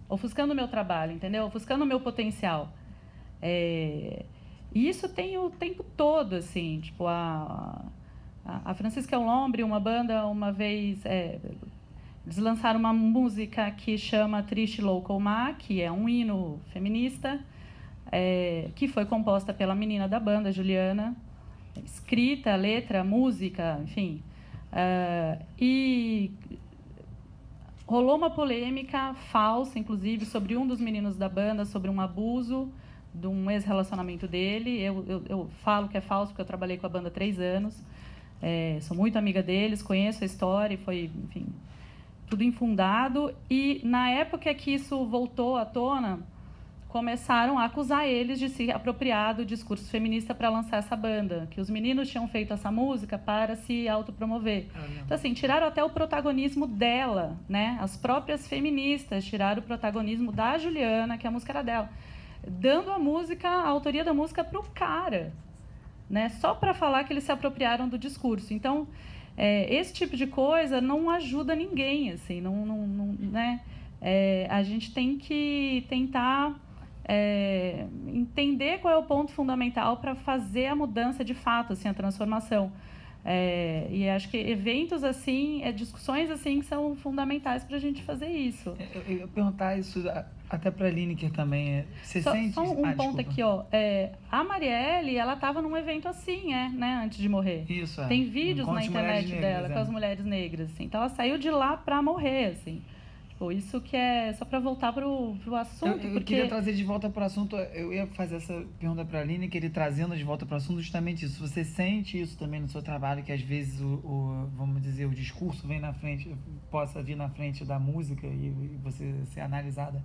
Ofuscando o meu trabalho, entendeu? Ofuscando o meu potencial. E isso tem o tempo todo, assim, tipo, a Francisca Lombre, uma banda, uma vez, eles lançaram uma música que chama Triste Local Ma, que é um hino feminista, que foi composta pela menina da banda, Juliana, escrita, letra, música, enfim. E rolou uma polêmica falsa, inclusive, sobre um dos meninos da banda, sobre um abuso de um ex-relacionamento dele. Eu falo que é falso porque eu trabalhei com a banda há 3 anos. Sou muito amiga deles, conheço a história e foi, enfim... tudo infundado. E na época que isso voltou à tona, começaram a acusar eles de se apropriar do discurso feminista para lançar essa banda, que os meninos tinham feito essa música para se autopromover. Então, assim, tiraram até o protagonismo dela, né? As próprias feministas tiraram o protagonismo da Juliana, que a música era dela, dando a música, a autoria da música para o cara, né? Só para falar que eles se apropriaram do discurso. Então, esse tipo de coisa não ajuda ninguém, assim, né? A gente tem que tentar entender qual é o ponto fundamental para fazer a mudança de fato, assim, a transformação. E acho que eventos assim, discussões assim, que são fundamentais para a gente fazer isso. Eu ia perguntar isso até para a Lineker também. Você sente... Só um ponto aqui, ó. A Marielle, ela estava num evento assim, né, antes de morrer. Isso, Tem vídeos na internet dela com as mulheres negras, assim. Então ela saiu de lá para morrer, assim. Isso que é só para voltar pro assunto. Eu queria trazer de volta para o assunto. Eu ia fazer essa pergunta para a Aline, que ele trazendo de volta para o assunto justamente isso. Você sente isso também no seu trabalho, que às vezes vamos dizer, o discurso vem na frente, possa vir na frente da música e você ser analisada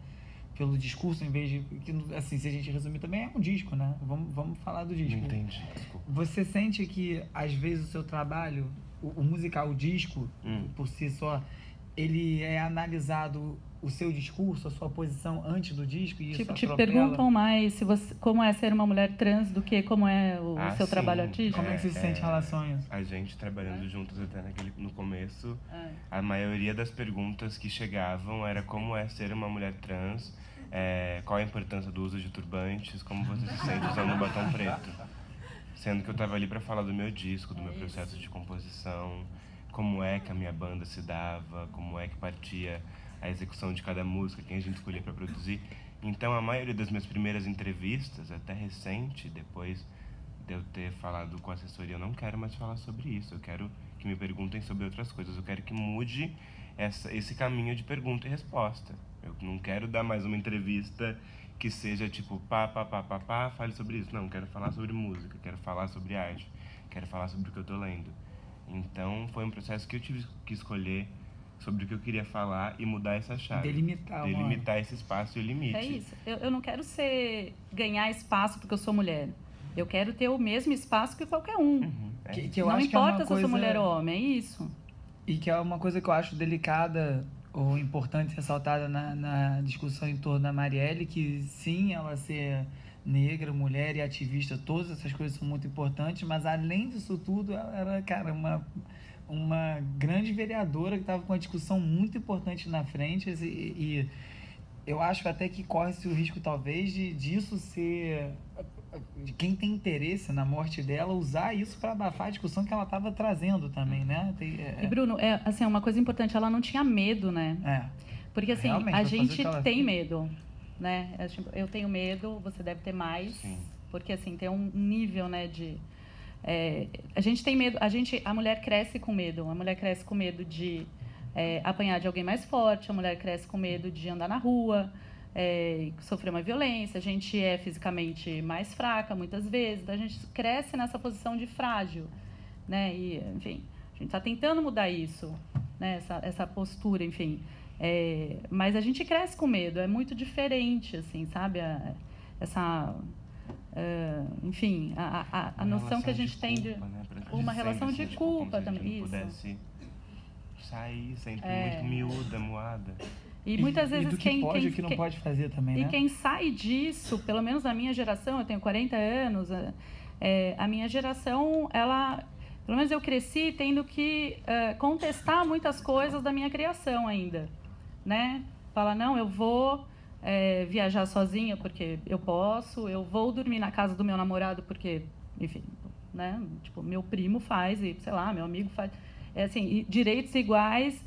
pelo discurso, em vez de que, assim, se a gente resumir também, é um disco, né? Vamos falar do disco. Não entendi, desculpa. Você sente que às vezes o seu trabalho, o musical, o disco, por si só, ele é analisado, o seu discurso, a sua posição antes do disco, e isso te perguntam mais como é ser uma mulher trans do que como é o seu trabalho artístico? Como é que você se sente em relação a isso? A gente trabalhando juntos até no começo, a maioria das perguntas que chegavam era como é ser uma mulher trans, qual a importância do uso de turbantes, como você se sente usando um batom preto. Sendo que eu estava ali para falar do meu disco, do meu processo de composição, como é que a minha banda se dava, como é que partia a execução de cada música, quem a gente escolhia para produzir. Então, a maioria das minhas primeiras entrevistas, até recente, depois de eu ter falado com a assessoria, eu não quero mais falar sobre isso, eu quero que me perguntem sobre outras coisas, eu quero que mude esse caminho de pergunta e resposta. Eu não quero dar mais uma entrevista que seja tipo, fale sobre isso. Não, quero falar sobre música, quero falar sobre arte, quero falar sobre o que eu estou lendo. Então, foi um processo que eu tive que escolher sobre o que eu queria falar e mudar essa chave. Delimitar esse espaço e o limite. É isso. Eu não quero ganhar espaço porque eu sou mulher. Eu quero ter o mesmo espaço que qualquer um. Que eu não acho importa que é uma se eu sou mulher ou homem, é isso. E que é uma coisa que eu acho delicada ou importante ressaltada na discussão em torno da Marielle, que sim, ela ser negra, mulher e ativista, todas essas coisas são muito importantes, mas além disso tudo, ela era, cara, uma grande vereadora que estava com uma discussão muito importante na frente e eu acho até que corre-se o risco, talvez, disso ser... de quem tem interesse na morte dela, usar isso para abafar a discussão que ela estava trazendo também, né? E, Bruno, assim, uma coisa importante, ela não tinha medo, né? Porque, assim, a gente tem medo, né? Eu tenho medo, você deve ter mais. Sim. Porque, assim, tem um nível, né, de... a gente tem medo, a mulher cresce com medo. A mulher cresce com medo de apanhar de alguém mais forte, a mulher cresce com medo de andar na rua, sofrer uma violência, a gente é fisicamente mais fraca muitas vezes, então a gente cresce nessa posição de frágil, né? E, enfim, a gente está tentando mudar isso, né? Essa postura, enfim. Mas a gente cresce com medo, é muito diferente, assim, sabe? Enfim, a noção que a gente tem de uma relação de culpa também. Isso. Pudesse sair sempre muito miúda, moada. E muitas vezes do que pode e que não pode fazer também, né? E quem sai disso, pelo menos na minha geração, eu tenho 40 anos, a minha geração, pelo menos eu cresci tendo que contestar muitas coisas da minha criação ainda, né? Falar, não, eu vou viajar sozinha porque eu posso, eu vou dormir na casa do meu namorado porque, enfim, né? Tipo, meu primo faz e, sei lá, meu amigo faz. Assim, direitos iguais,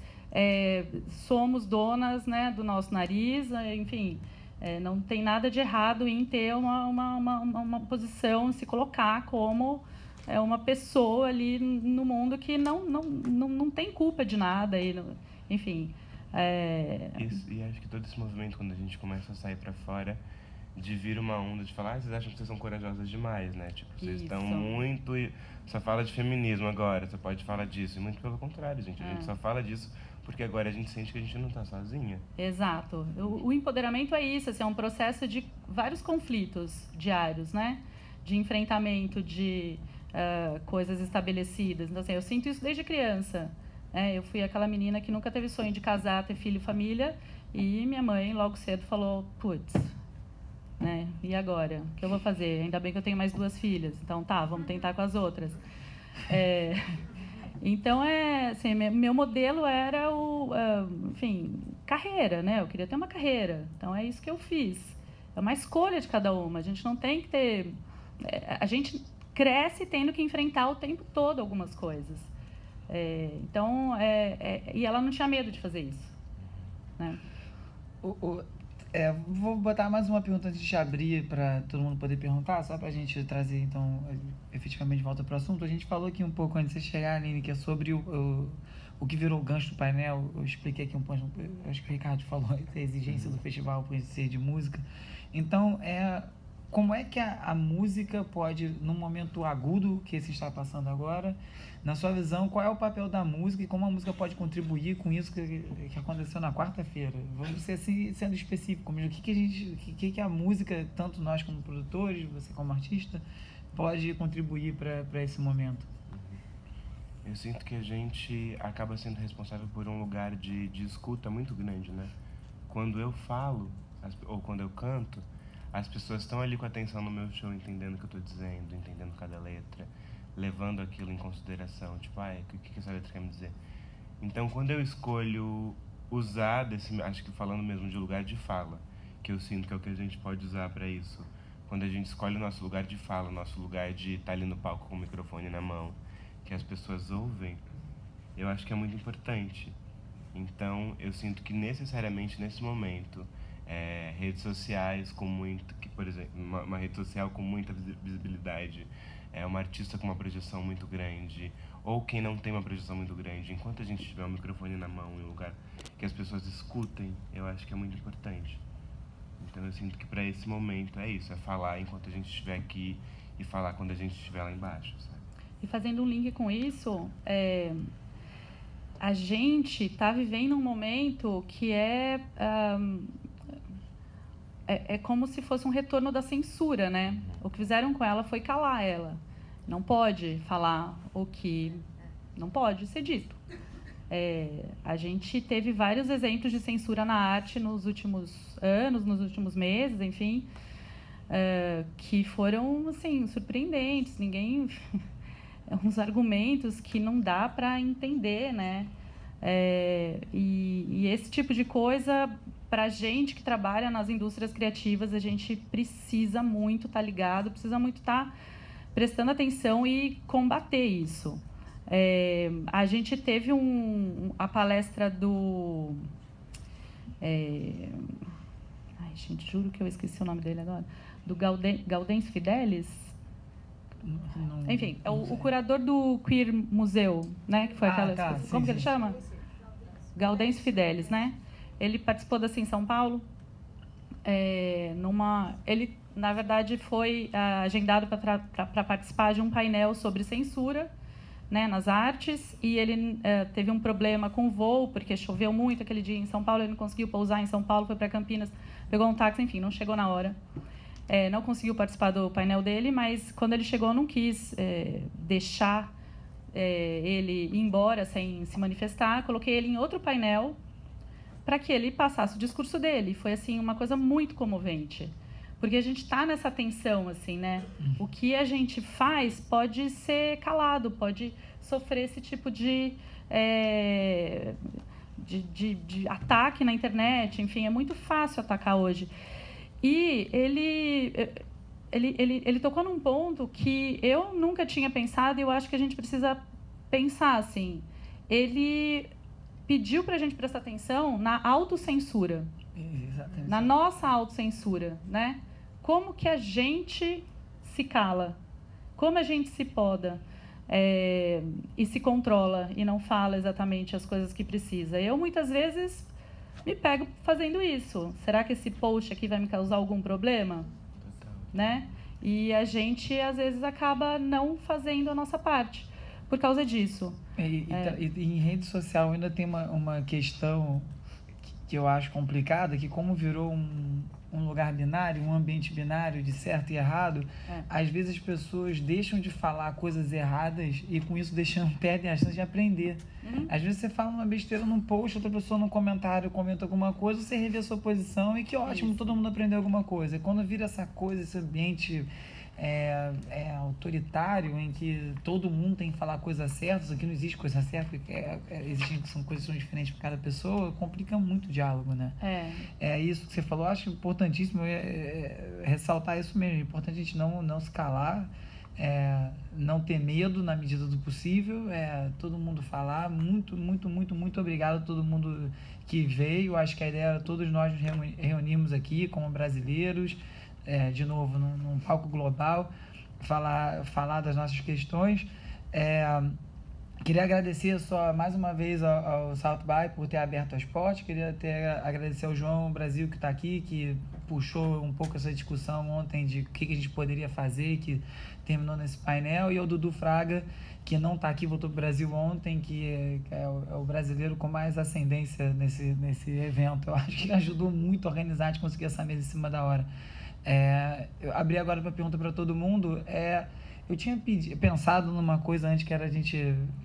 somos donas, né, do nosso nariz, enfim, não tem nada de errado em ter uma posição, se colocar como uma pessoa ali no mundo que não tem culpa de nada, enfim. E acho que todo esse movimento, quando a gente começa a sair para fora, de vir uma onda de falar, vocês acham que vocês são corajosas demais, né? Tipo, vocês estão muito... Só fala de feminismo agora, você pode falar disso. E muito pelo contrário, gente. A gente só fala disso porque agora a gente sente que a gente não está sozinha. Exato. O empoderamento é isso, assim, é um processo de vários conflitos diários, né? De enfrentamento de coisas estabelecidas. Então, assim, eu sinto isso desde criança. Eu fui aquela menina que nunca teve sonho de casar, ter filho e família, e minha mãe logo cedo falou, putz, né? E agora? O que eu vou fazer? Ainda bem que eu tenho mais 2 filhas, então tá, vamos tentar com as outras. Então, assim, meu modelo era enfim, carreira, né? Eu queria ter uma carreira, então é isso que eu fiz. É uma escolha de cada uma, a gente não tem que ter... a gente cresce tendo que enfrentar o tempo todo algumas coisas. Então, e ela não tinha medo de fazer isso, né? Vou botar mais uma pergunta antes de abrir para todo mundo poder perguntar, só para a gente trazer, então, efetivamente de volta para o assunto. A gente falou aqui um pouco antes de você chegar, Aline, que é sobre o que virou o gancho do painel. Eu expliquei aqui um pouco, acho que o Ricardo falou, a exigência do festival por ser de música. Então, como é que a música pode, num momento agudo que se está passando agora, na sua visão, qual é o papel da música e como a música pode contribuir com isso que aconteceu na quarta-feira? Vamos ser assim, sendo específico, o que a música, tanto nós como produtores, você como artista, pode contribuir para esse momento? Eu sinto que a gente acaba sendo responsável por um lugar de escuta muito grande, né? Quando eu falo, ou quando eu canto, as pessoas estão ali com atenção no meu show, entendendo o que eu estou dizendo, entendendo cada letra, levando aquilo em consideração, tipo, o que essa letra quer me dizer? Então, quando eu escolho usar acho que falando mesmo de lugar de fala, que eu sinto que é o que a gente pode usar para isso, quando a gente escolhe o nosso lugar de fala, o nosso lugar de estar ali no palco com o microfone na mão, que as pessoas ouvem, eu acho que é muito importante. Então, eu sinto que necessariamente nesse momento, redes sociais com por exemplo, uma rede social com muita visibilidade, uma artista com uma projeção muito grande, ou quem não tem uma projeção muito grande, enquanto a gente tiver o microfone na mão em um lugar que as pessoas escutem, eu acho que é muito importante. Então eu sinto que para esse momento é isso, é falar enquanto a gente estiver aqui e falar quando a gente estiver lá embaixo, sabe? E fazendo um link com isso, a gente está vivendo um momento que é como se fosse um retorno da censura, né? O que fizeram com ela foi calar ela. Não pode falar o que não pode ser dito. A gente teve vários exemplos de censura na arte nos últimos anos, nos últimos meses, enfim, que foram, assim, surpreendentes. Uns argumentos que não dá para entender, né? E esse tipo de coisa, para a gente que trabalha nas indústrias criativas, a gente precisa muito estar ligado, precisa muito estar prestando atenção e combater isso. A gente teve a palestra do... gente, juro que eu esqueci o nome dele agora. Do Gaudêncio Fidelis. Enfim, o curador do Queer Museu, né? Que foi aquela... Como que ele chama? Gaudêncio Fidelis, né? Ele participou da em São Paulo. Ele, na verdade, foi agendado para participar de um painel sobre censura, né, nas artes, e ele teve um problema com o voo, porque choveu muito aquele dia em São Paulo, ele não conseguiu pousar em São Paulo, foi para Campinas, pegou um táxi, enfim, não chegou na hora. Não conseguiu participar do painel dele, mas quando ele chegou, eu não quis deixar ele ir embora sem se manifestar. Coloquei ele em outro painel para que ele passasse o discurso dele. Foi assim uma coisa muito comovente, porque a gente está nessa tensão, assim, né? O que a gente faz pode ser calado, pode sofrer esse tipo de ataque na internet. Enfim, é muito fácil atacar hoje. E ele tocou num ponto que eu nunca tinha pensado, e eu acho que a gente precisa pensar, assim. Ele pediu para a gente prestar atenção na autocensura. Exatamente. Na nossa autocensura, né? Como que a gente se cala? Como a gente se poda? E se controla e não fala exatamente as coisas que precisa. Eu, muitas vezes, me pego fazendo isso. Será que esse post aqui vai me causar algum problema? Né? E a gente, às vezes, acaba não fazendo a nossa parte. por causa disso. E em rede social ainda tem uma questão que eu acho complicada, que como virou um lugar binário, um ambiente binário de certo e errado, às vezes as pessoas deixam de falar coisas erradas e com isso perdem a chance de aprender. Às vezes você fala uma besteira num post, outra pessoa num comentário comenta alguma coisa, você revê a sua posição e que ótimo, isso. Todo mundo aprendeu alguma coisa. E quando vira essa coisa, esse ambiente autoritário, em que todo mundo tem que falar coisa certa, isso aqui não existe coisa certa, porque são coisas que são diferentes para cada pessoa, complica muito o diálogo, né? É isso que você falou, acho importantíssimo ressaltar isso mesmo, é importante a gente não se calar, não ter medo na medida do possível, todo mundo falar, muito obrigado a todo mundo que veio, acho que a ideia era todos nós nos reunirmos aqui como brasileiros, de novo, num palco global, falar das nossas questões. Queria agradecer mais uma vez ao South by por ter aberto as portas, queria agradecer ao João Brasil que está aqui, que puxou um pouco essa discussão ontem de o que a gente poderia fazer, que terminou nesse painel, e ao Dudu Fraga, que não está aqui, voltou para o Brasil ontem, que é o brasileiro com mais ascendência nesse evento. Eu acho que ajudou muito a organizar, a gente conseguir essa mesa em cima da hora. Eu abri agora para pergunta para todo mundo. Eu tinha pensado numa coisa antes, que era a gente,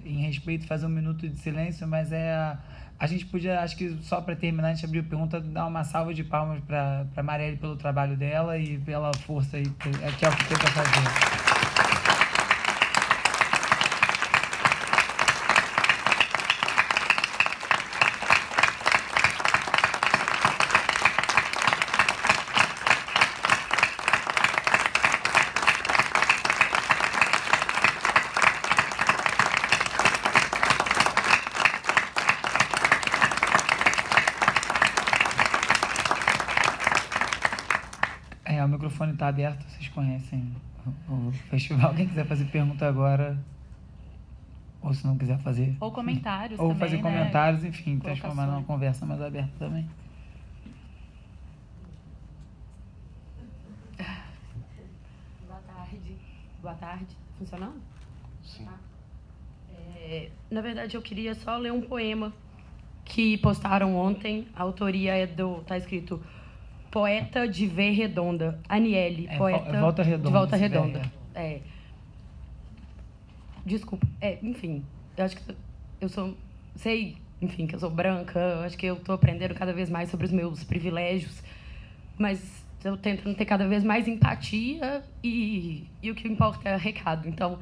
em respeito, fazer um minuto de silêncio, mas a gente podia, acho que só para terminar, a gente abriu a pergunta, dar uma salva de palmas para Marielle pelo trabalho dela e pela força aí, que é o que tem para fazer. O microfone está aberto, vocês conhecem o festival. Quem quiser fazer pergunta agora, ou se não quiser fazer... Ou comentários ou também, fazer comentários, enfim, Colocações. Transformar numa conversa mais aberta também. Boa tarde. Funcionando? Sim. Na verdade, eu queria só ler um poema que postaram ontem. A autoria tá escrito Poeta de V Redonda. Aniele, poeta Volta Redonda, de Volta Redonda. Desculpa. Enfim, eu acho que enfim, que eu sou branca. Eu acho que eu estou aprendendo cada vez mais sobre os meus privilégios, mas eu tento ter cada vez mais empatia e o que importa é o recado. Então,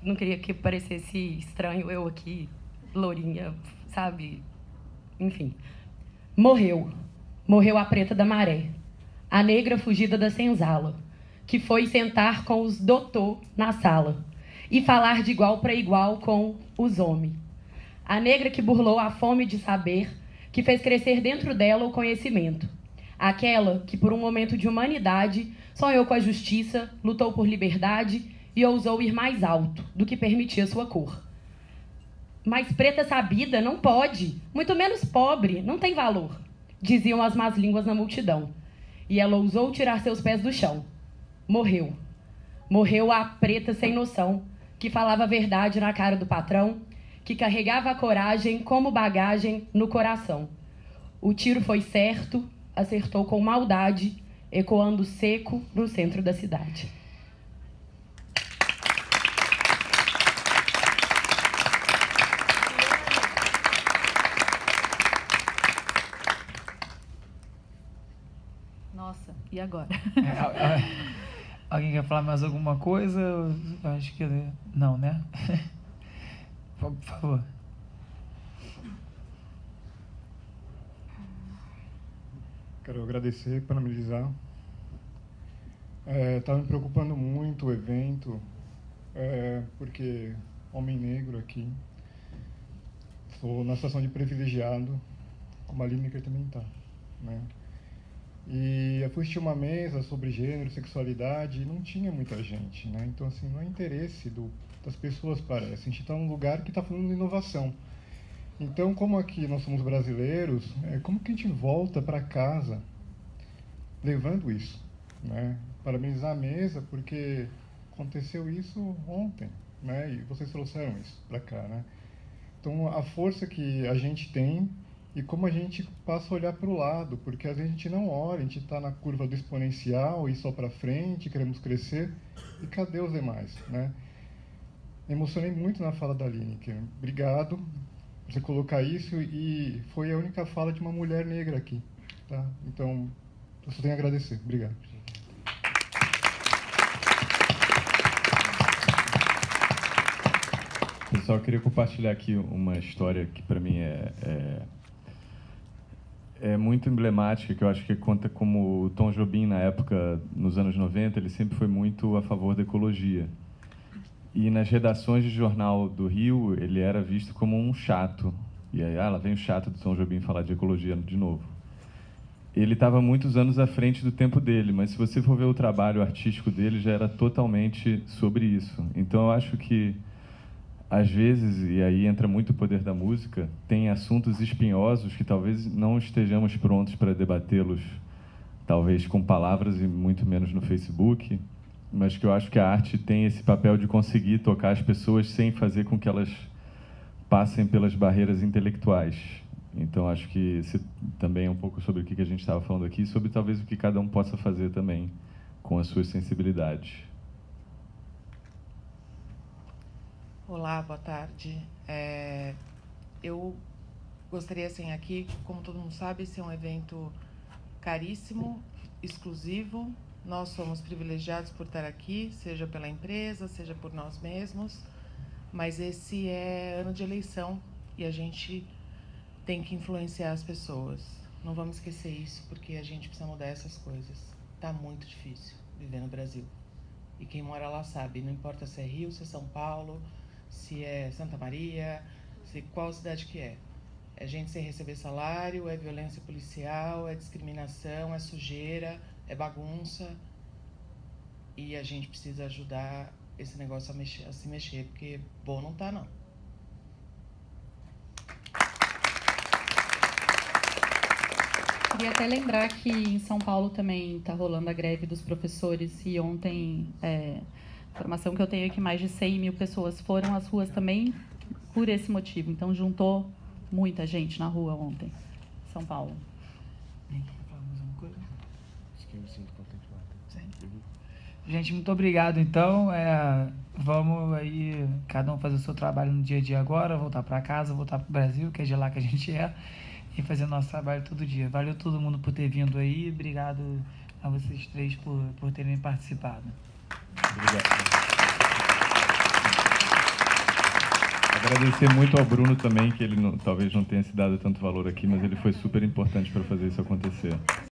não queria que parecesse estranho eu aqui, lourinha, sabe? Enfim. Morreu a preta da maré, a negra fugida da senzala, que foi sentar com os doutor na sala e falar de igual para igual com os homens. A negra que burlou a fome de saber, que fez crescer dentro dela o conhecimento. Aquela que, por um momento de humanidade, sonhou com a justiça, lutou por liberdade e ousou ir mais alto do que permitia sua cor. Mas preta sabida não pode, muito menos pobre, não tem valor, diziam as más línguas na multidão. E ela ousou tirar seus pés do chão. Morreu. Morreu a preta sem noção, que falava a verdade na cara do patrão, que carregava a coragem como bagagem no coração. O tiro foi certo, acertou com maldade, ecoando seco no centro da cidade. Nossa, e agora? Alguém quer falar mais alguma coisa? Eu acho que não, né? Por favor. Quero agradecer, parabenizar. Tá me preocupando muito o evento, porque homem negro aqui, sou na situação de privilegiado, como a Lineker também está, né? E eu fui assistir uma mesa sobre gênero, sexualidade, e não tinha muita gente, né? Então, assim, não é interesse das pessoas, parece. A gente está num lugar que está falando de inovação. Então, como aqui nós somos brasileiros, como que a gente volta para casa levando isso, né? Parabenizar a mesa, porque aconteceu isso ontem, né? E vocês trouxeram isso para cá, né? Então, a força que a gente tem e como a gente passa a olhar para o lado, porque às vezes a gente não olha, a gente está na curva do exponencial e só para frente, queremos crescer, e cadê os demais, né? Me emocionei muito na fala da Lineker. Obrigado por você colocar isso, e foi a única fala de uma mulher negra aqui, tá? Então, eu só tenho a agradecer. Obrigado. Pessoal, eu queria compartilhar aqui uma história que para mim é muito emblemática, que eu acho que conta como o Tom Jobim, na época, nos anos 90, ele sempre foi muito a favor da ecologia. E nas redações de jornal do Rio, ele era visto como um chato. E aí, lá vem o chato do Tom Jobim falar de ecologia de novo. Ele estava muitos anos à frente do tempo dele, mas se você for ver o trabalho artístico dele, já era totalmente sobre isso. Então, eu acho que às vezes, e aí entra muito o poder da música, tem assuntos espinhosos que talvez não estejamos prontos para debatê-los, talvez com palavras e muito menos no Facebook, mas que eu acho que a arte tem esse papel de conseguir tocar as pessoas sem fazer com que elas passem pelas barreiras intelectuais. Então, acho que esse também é um pouco sobre o que a gente estava falando aqui, sobre talvez o que cada um possa fazer também com as suas sensibilidades. Olá, boa tarde. Eu gostaria, assim, aqui, como todo mundo sabe, esse é um evento caríssimo, exclusivo. Nós somos privilegiados por estar aqui, seja pela empresa, seja por nós mesmos, mas esse é ano de eleição e a gente tem que influenciar as pessoas. Não vamos esquecer isso, porque a gente precisa mudar essas coisas. Está muito difícil viver no Brasil. E quem mora lá sabe, não importa se é Rio, se é São Paulo, se é Santa Maria, se qual cidade que é. É gente sem receber salário, é violência policial, é discriminação, é sujeira, é bagunça. E a gente precisa ajudar esse negócio a se mexer, porque bom não tá, não. Queria até lembrar que em São Paulo também está rolando a greve dos professores, e ontem, informação que eu tenho é que mais de 100 mil pessoas foram às ruas também por esse motivo. Então, juntou muita gente na rua ontem, em São Paulo. Acho que eu me sinto contemplado. Gente, muito obrigado. Então, vamos aí, cada um fazer o seu trabalho no dia a dia agora, voltar para casa, voltar para o Brasil, que é de lá que a gente é, e fazer nosso trabalho todo dia. Valeu todo mundo por ter vindo aí. Obrigado a vocês três por terem participado. Obrigado. Agradecer muito ao Bruno também, que ele talvez não tenha se dado tanto valor aqui, mas ele foi super importante para fazer isso acontecer.